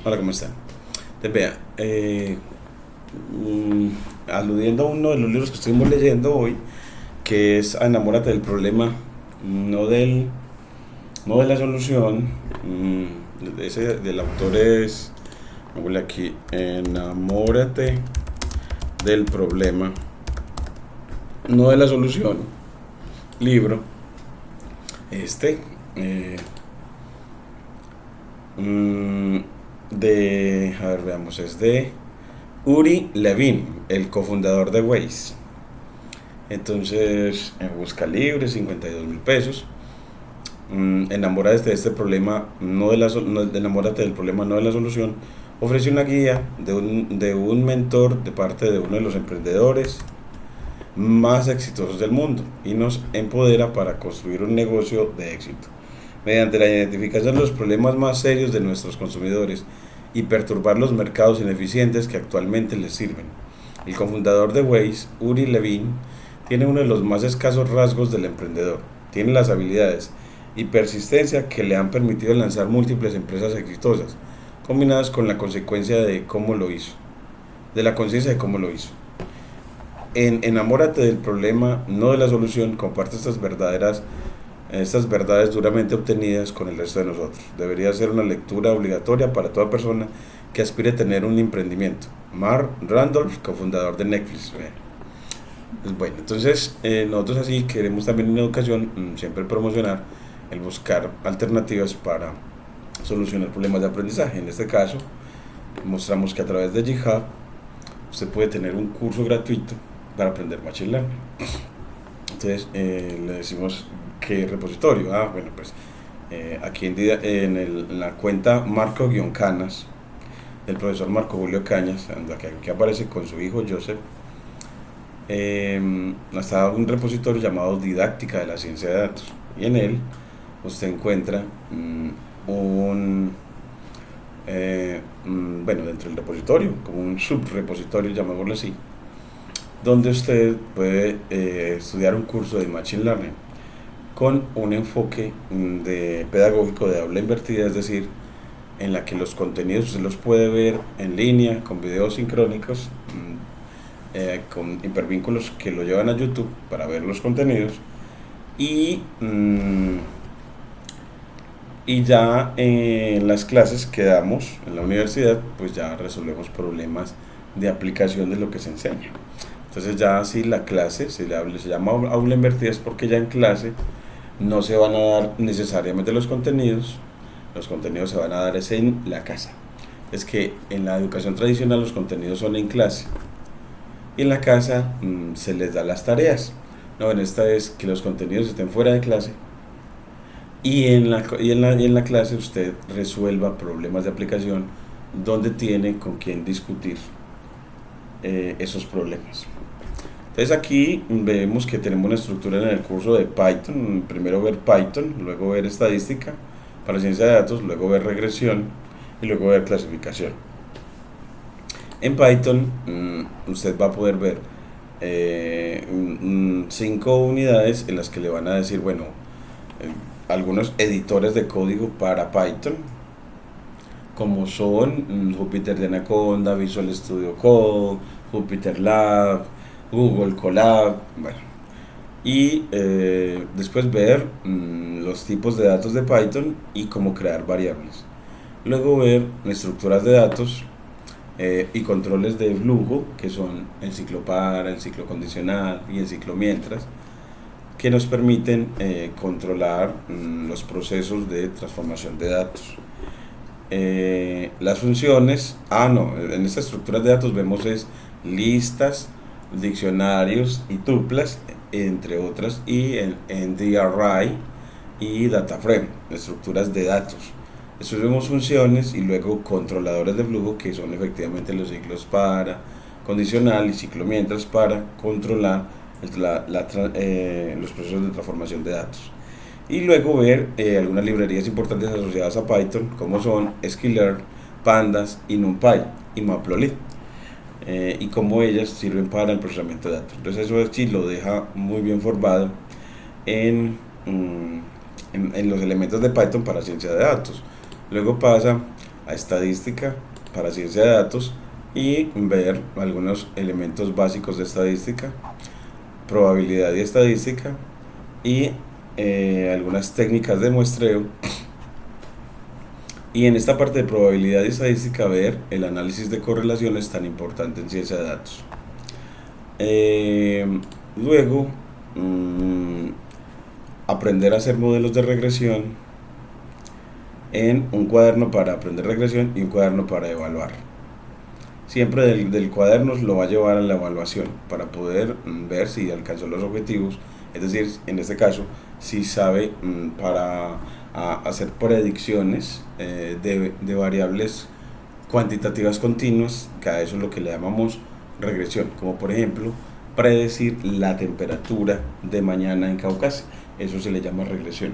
Hola, ¿cómo están? Entonces, vea, aludiendo a uno de los libros que estuvimos leyendo hoy, que es Enamórate del problema, no del, no de la solución. Ese del autor es, me huele aquí, Enamórate del problema, no de la solución. Libro, este, eh, mm, a ver, veamos, es de Uri Levin, el cofundador de Waze. Entonces, en busca libre, 52.000 pesos. Enamórate de este problema, no de la, no, enamórate del problema, no de la solución. Ofrece una guía de un mentor de parte de uno de los emprendedores más exitosos del mundo y nos empodera para construir un negocio de éxito mediante la identificación de los problemas más serios de nuestros consumidores y perturbar los mercados ineficientes que actualmente les sirven. El cofundador de Waze, Uri Levin, tiene uno de los más escasos rasgos del emprendedor. Tiene las habilidades y persistencia que le han permitido lanzar múltiples empresas exitosas, combinadas con la consecuencia de cómo lo hizo, de la conciencia de cómo lo hizo. En Enamórate del problema, no de la solución, comparte estas verdades duramente obtenidas con el resto de nosotros. Debería ser una lectura obligatoria para toda persona que aspire a tener un emprendimiento. Mark Randolph, cofundador de Netflix. Bueno, entonces nosotros así queremos también en educación siempre promocionar el buscar alternativas para solucionar problemas de aprendizaje. En este caso, mostramos que a través de GitHub usted puede tener un curso gratuito para aprender Machine Learning. Entonces le decimos qué repositorio. Bueno, pues aquí en la cuenta Marco-Canas del profesor Marco Julio Cañas, que aparece con su hijo Joseph, está un repositorio llamado Didáctica de la Ciencia de Datos. Y en él usted encuentra bueno, dentro del repositorio, como un subrepositorio, llamémoslo así, donde usted puede estudiar un curso de Machine Learning con un enfoque pedagógico de aula invertida, es decir, en la que los contenidos usted los puede ver en línea, con videos sincrónicos, con hipervínculos que lo llevan a YouTube para ver los contenidos y, y ya en las clases que damos en la universidad, pues ya resolvemos problemas de aplicación de lo que se enseña. Entonces ya así la clase se llama aula invertida es porque ya en clase no se van a dar necesariamente los contenidos se van a dar es en la casa. Es que en la educación tradicional los contenidos son en clase y en la casa se les da las tareas. No, en esta es que los contenidos estén fuera de clase y en la clase usted resuelva problemas de aplicación donde tiene con quién discutir esos problemas. Entonces aquí vemos que tenemos una estructura en el curso de Python. Primero ver Python, luego ver estadística para ciencia de datos, luego ver regresión y luego ver clasificación. En Python usted va a poder ver 5 unidades en las que le van a decir, bueno, algunos editores de código para Python, como son Jupyter de Anaconda, Visual Studio Code, Jupyter Lab, Google Colab, bueno, y después ver los tipos de datos de Python y cómo crear variables. Luego ver estructuras de datos y controles de flujo, que son el ciclo para, el ciclo condicional y el ciclo mientras, que nos permiten controlar los procesos de transformación de datos. Las funciones, no, en estas estructuras de datos vemos es listas, diccionarios y tuplas, entre otras, y en DRI y DataFrame, estructuras de datos. Después vemos funciones y luego controladores de flujo, que son efectivamente los ciclos para, condicional y ciclo mientras para controlar los procesos de transformación de datos. Y luego ver algunas librerías importantes asociadas a Python, como son Sklearn, Pandas y NumPy y Matplotlib, y cómo ellas sirven para el procesamiento de datos. Entonces eso sí lo deja muy bien formado en los elementos de Python para ciencia de datos. Luego pasa a estadística para ciencia de datos y ver algunos elementos básicos de estadística, probabilidad y estadística y algunas técnicas de muestreo. Y en esta parte de probabilidad y estadística ver el análisis de correlaciones tan importante en ciencia de datos. Luego, aprender a hacer modelos de regresión en un cuaderno para aprender regresión y un cuaderno para evaluar. Siempre del cuaderno lo va a llevar a la evaluación para poder ver si alcanzó los objetivos, es decir, en este caso, si sabe para hacer predicciones de variables cuantitativas continuas, que a eso es lo que le llamamos regresión, como por ejemplo predecir la temperatura de mañana en Caucasia, eso se le llama regresión,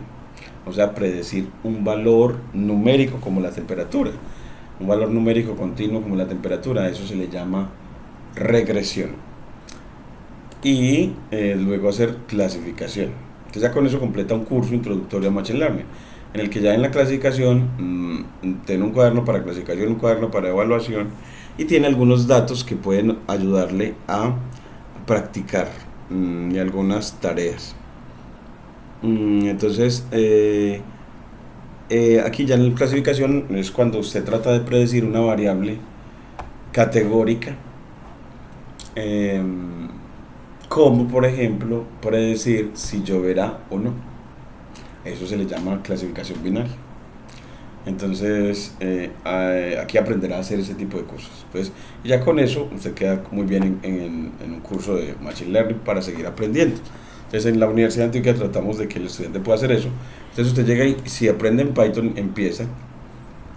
o sea, predecir un valor numérico como la temperatura, un valor numérico continuo como la temperatura, eso se le llama regresión. Y luego hacer clasificación. Entonces ya con eso completa un curso introductorio a Machine Learning, en el que ya en la clasificación tiene un cuaderno para clasificación, un cuaderno para evaluación y tiene algunos datos que pueden ayudarle a practicar y algunas tareas. Entonces, aquí ya en la clasificación es cuando usted trata de predecir una variable categórica, como por ejemplo predecir si lloverá o no. Eso se le llama clasificación binaria. Entonces, aquí aprenderá a hacer ese tipo de cosas. Pues, y ya con eso usted queda muy bien en un curso de Machine Learning para seguir aprendiendo. Entonces, en la Universidad de Antioquia tratamos de que el estudiante pueda hacer eso. Entonces, usted llega y si aprende en Python, empieza.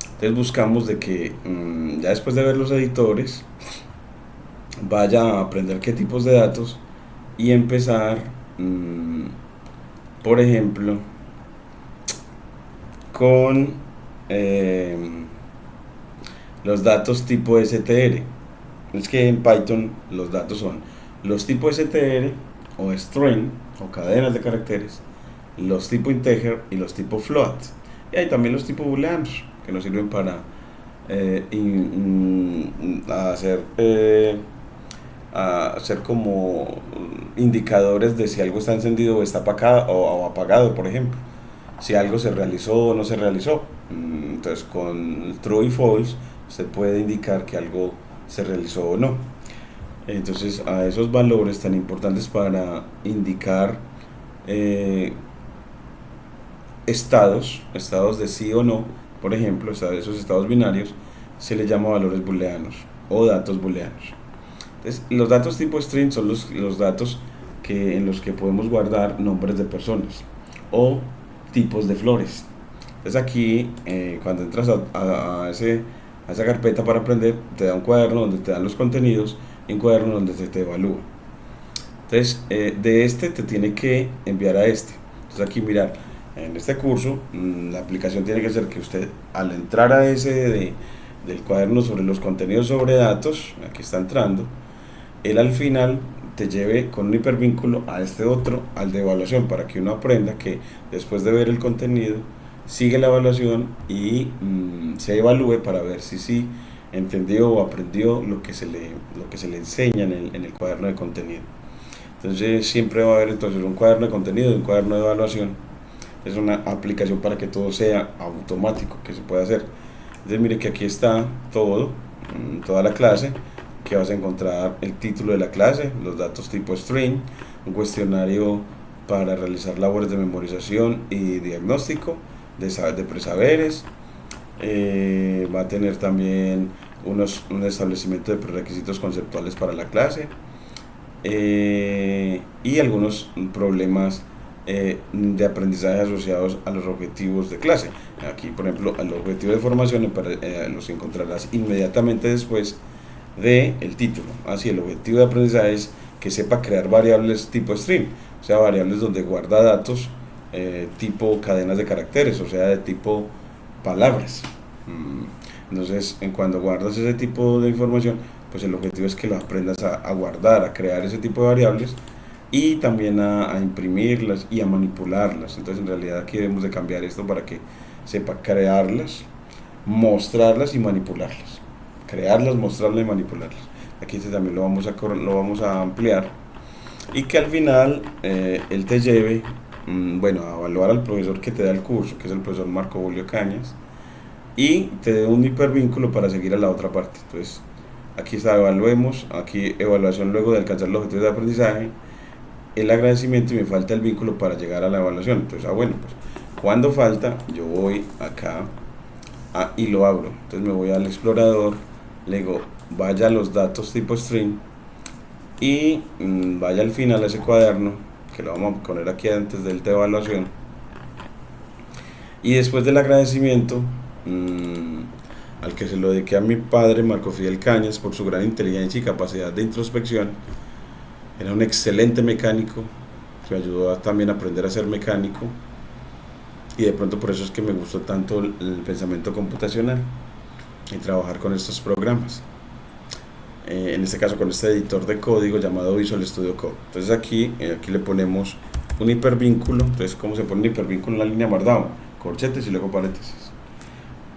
Entonces, buscamos de que ya después de ver los editores, vaya a aprender qué tipos de datos y empezar, por ejemplo, con los datos tipo str. Es que en Python los datos son los tipos str o string o cadenas de caracteres, los tipo integer y los tipo float. Y hay también los tipos booleanos que nos sirven para hacer como indicadores de si algo está encendido o está apagado, por ejemplo, si algo se realizó o no se realizó. Entonces con true y false se puede indicar que algo se realizó o no. Entonces a esos valores tan importantes para indicar estados de sí o no, por ejemplo, esos estados binarios, se les llama valores booleanos o datos booleanos. Entonces, los datos tipo string son los datos en los que podemos guardar nombres de personas o tipos de flores. Entonces aquí, cuando entras a esa carpeta para aprender, te da un cuaderno donde te dan los contenidos y un cuaderno donde se te evalúa. Entonces, de este te tiene que enviar a este. Entonces aquí mirar, en este curso, la aplicación tiene que ser que usted, al entrar a ese del cuaderno sobre los contenidos sobre datos, aquí está entrando, él al final te lleve con un hipervínculo a este otro, al de evaluación, para que uno aprenda que después de ver el contenido, sigue la evaluación y se evalúe para ver si sí entendió o aprendió lo que se le enseña en el cuaderno de contenido. Entonces siempre va a haber entonces un cuaderno de contenido y un cuaderno de evaluación. Es una aplicación para que todo sea automático, que se pueda hacer. Entonces mire que aquí está todo, toda la clase, que vas a encontrar el título de la clase, los datos tipo string, un cuestionario para realizar labores de memorización y diagnóstico de presaberes, va a tener también un establecimiento de prerequisitos conceptuales para la clase y algunos problemas de aprendizaje asociados a los objetivos de clase. Aquí, por ejemplo, al objetivo de formación los encontrarás inmediatamente después del título. Así, el objetivo de aprendizaje es que sepa crear variables tipo string, o sea, variables donde guarda datos tipo cadenas de caracteres, o sea, de tipo palabras. Entonces, cuando guardas ese tipo de información, pues el objetivo es que lo aprendas a guardar, a crear ese tipo de variables y también a imprimirlas y a manipularlas. Entonces, en realidad aquí debemos de cambiar esto para que sepa crearlas, mostrarlas y manipularlas. Crearlas, mostrarlas y manipularlas. Aquí este también lo vamos a ampliar. Y que al final él te lleve, bueno, a evaluar al profesor que te da el curso, que es el profesor Marco Julio Cañas, y te dé un hipervínculo para seguir a la otra parte. Entonces, aquí está, evaluemos, aquí evaluación luego de alcanzar los objetivos de aprendizaje, el agradecimiento y me falta el vínculo para llegar a la evaluación. Entonces, bueno, pues cuando falta, yo voy acá y lo abro. Entonces me voy al explorador, le digo, vaya a los datos tipo string y vaya al final a ese cuaderno, que lo vamos a poner aquí antes del de evaluación. Y después del agradecimiento, al que se lo dediqué a mi padre, Marco Fidel Cañas, por su gran inteligencia y capacidad de introspección. Era un excelente mecánico, que me ayudó también a aprender a ser mecánico, y de pronto por eso es que me gustó tanto el pensamiento computacional y trabajar con estos programas. En este caso con este editor de código llamado Visual Studio Code. Entonces aquí le ponemos un hipervínculo. Entonces, ¿cómo se pone un hipervínculo en la línea Markdown? Corchetes y luego paréntesis.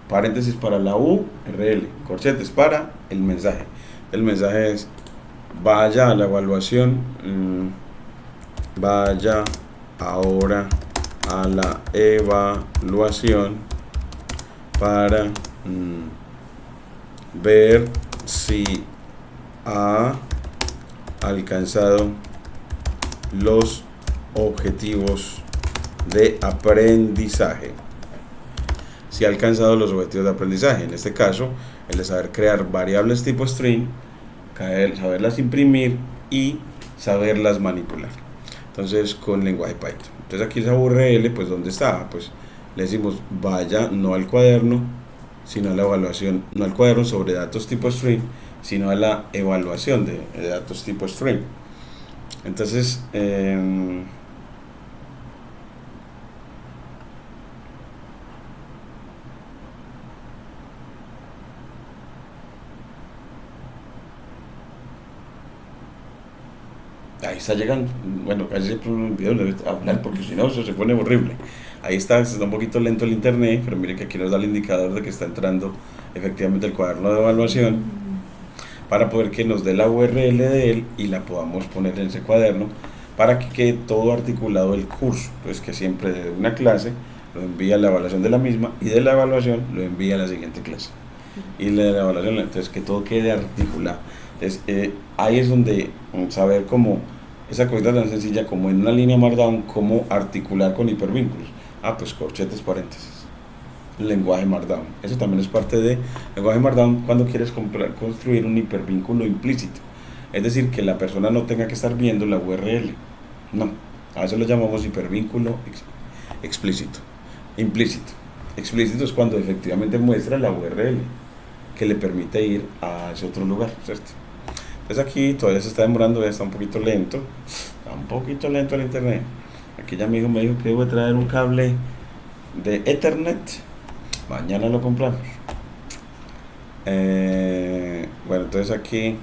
Paréntesis para la URL, corchetes para el mensaje. El mensaje es: vaya a la evaluación, vaya ahora a la evaluación para ver si ha alcanzado los objetivos de aprendizaje. Si ha alcanzado los objetivos de aprendizaje, en este caso, el de saber crear variables tipo string, saberlas imprimir y saberlas manipular. Entonces, con lenguaje Python. Entonces, aquí esa URL, pues, ¿dónde está? Pues le decimos, vaya no al cuaderno, sino a la evaluación, no al cuaderno sobre datos tipo string, sino a la evaluación de datos tipo string. Entonces, ahí está llegando. Bueno, casi siempre me olvido de hablar porque si no, eso se pone horrible. Ahí está un poquito lento el internet, pero mire que aquí nos da el indicador de que está entrando efectivamente el cuaderno de evaluación, para poder que nos dé la URL de él y la podamos poner en ese cuaderno para que quede todo articulado el curso. Pues que siempre de una clase lo envía a la evaluación de la misma y de la evaluación lo envía a la siguiente clase. Y de la evaluación, entonces que todo quede articulado. Entonces, ahí es donde saber cómo esa cosita tan sencilla como en una línea Markdown, cómo articular con hipervínculos. Pues corchetes, paréntesis. Lenguaje Markdown. Eso también es parte de lenguaje Markdown cuando quieres construir un hipervínculo implícito. Es decir, que la persona no tenga que estar viendo la URL. No, a eso lo llamamos hipervínculo explícito. Implícito. Explícito es cuando efectivamente muestra la URL que le permite ir a ese otro lugar, ¿cierto? Entonces aquí todavía se está demorando, ya está un poquito lento. Está un poquito lento el internet. Aquí ya mi hijo me dijo que debo traer un cable de Ethernet. Mañana lo compramos. Bueno, entonces aquí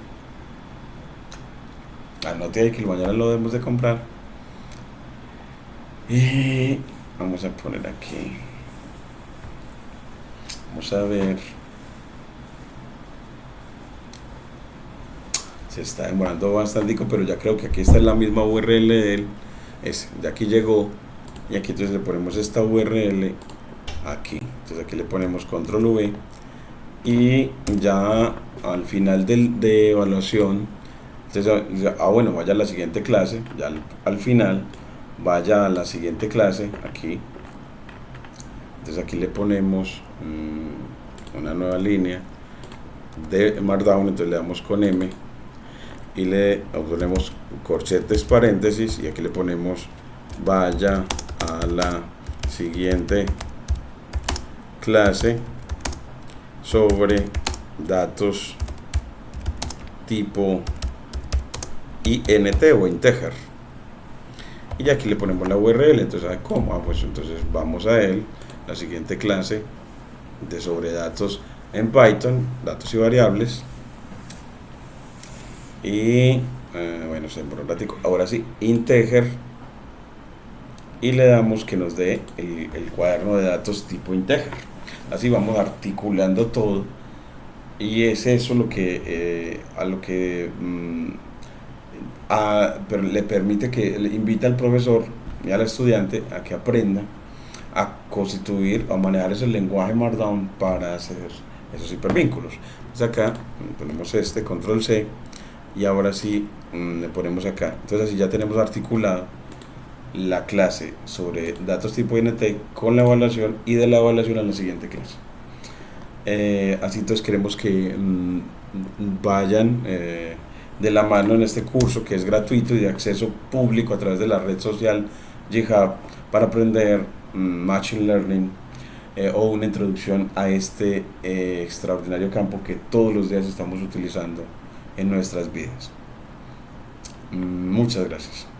anote ahí que mañana lo debemos de comprar. Y vamos a poner aquí. Vamos a ver. Se está demorando bastante, pero ya creo que aquí está la misma URL de él. De aquí llegó. Y aquí entonces le ponemos esta URL aquí. Entonces aquí le ponemos control V. Y ya al final de evaluación, entonces, bueno, vaya a la siguiente clase. Ya al final, vaya a la siguiente clase aquí. Entonces aquí le ponemos una nueva línea de Markdown. Entonces le damos con M y le ponemos corchetes, paréntesis, y aquí le ponemos vaya a la siguiente clase sobre datos tipo int o integer, y aquí le ponemos la URL. Entonces, ¿cómo? Pues entonces vamos a él, la siguiente clase de sobre datos en Python, datos y variables. Y bueno, se demoró un ratico. Ahora sí, integer, y le damos que nos dé el cuaderno de datos tipo integer. así vamos articulando todo y es eso lo que a lo que pero le permite que le invita al profesor y al estudiante a que aprenda a constituir o manejar ese lenguaje Markdown para hacer esos hipervínculos. Entonces acá ponemos este, control C, y ahora sí le ponemos acá. Entonces así ya tenemos articulado la clase sobre datos tipo INT con la evaluación, y de la evaluación a la siguiente clase. Así entonces queremos que vayan de la mano en este curso que es gratuito y de acceso público a través de la red social GitHub para aprender Machine Learning, o una introducción a este extraordinario campo que todos los días estamos utilizando en nuestras vidas. Muchas gracias.